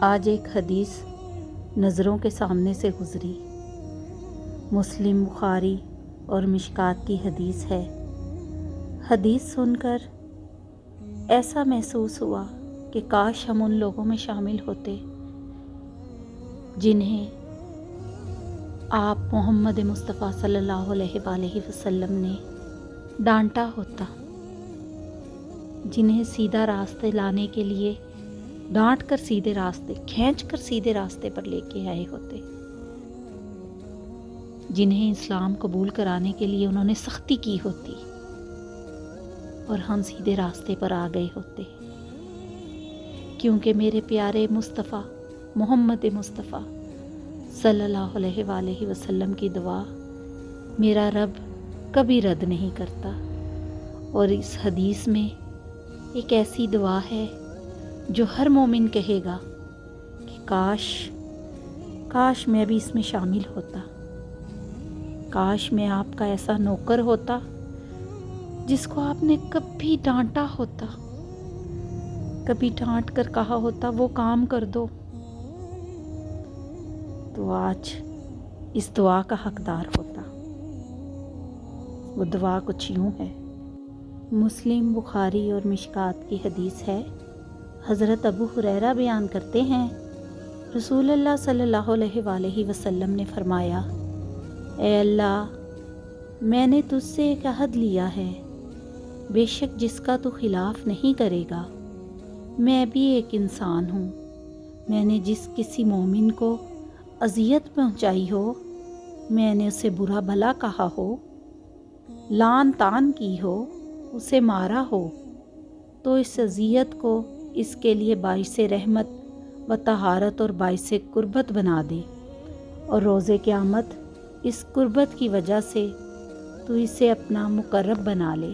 آج ایک حدیث نظروں کے سامنے سے گزری۔ مسلم، بخاری اور مشکات کی حدیث ہے۔ حدیث سن کر ایسا محسوس ہوا کہ کاش ہم ان لوگوں میں شامل ہوتے جنہیں آپ محمد مصطفیٰ صلی اللہ علیہ وآلہ وسلم نے ڈانٹا ہوتا، جنہیں سیدھا راستے لانے کے لیے ڈانٹ کر سیدھے راستے، کھینچ کر سیدھے راستے پر لے کے آئے ہوتے، جنہیں اسلام قبول کرانے کے لیے انہوں نے سختی کی ہوتی اور ہم سیدھے راستے پر آ گئے ہوتے، کیونکہ میرے پیارے مصطفیٰ محمد مصطفیٰ صلی اللہ علیہ وآلہ وسلم کی دعا میرا رب کبھی رد نہیں کرتا۔ اور اس حدیث میں ایک ایسی دعا ہے جو ہر مومن کہے گا کہ کاش میں بھی اس میں شامل ہوتا، کاش میں آپ کا ایسا نوکر ہوتا جس کو آپ نے کبھی ڈانٹا ہوتا، کبھی ڈانٹ کر کہا ہوتا وہ کام کر دو، تو آج اس دعا کا حقدار ہوتا۔ وہ دعا کچھ یوں ہے۔ مسلم، بخاری اور مشکات کی حدیث ہے۔ حضرت ابو ہریرہ بیان کرتے ہیں، رسول اللہ صلی اللہ علیہ وآلہ وسلم نے فرمایا، اے اللہ، میں نے تجھ سے ایک عہد لیا ہے، بے شک جس کا تو خلاف نہیں کرے گا۔ میں بھی ایک انسان ہوں، میں نے جس کسی مومن کو اذیت پہنچائی ہو، میں نے اسے برا بھلا کہا ہو، لعن طعن کی ہو، اسے مارا ہو، تو اس اذیت کو اس کے لیے باعث رحمت و طہارت اور باعث قربت بنا دے، اور روز قیامت اس قربت کی وجہ سے تو اسے اپنا مقرب بنا لے۔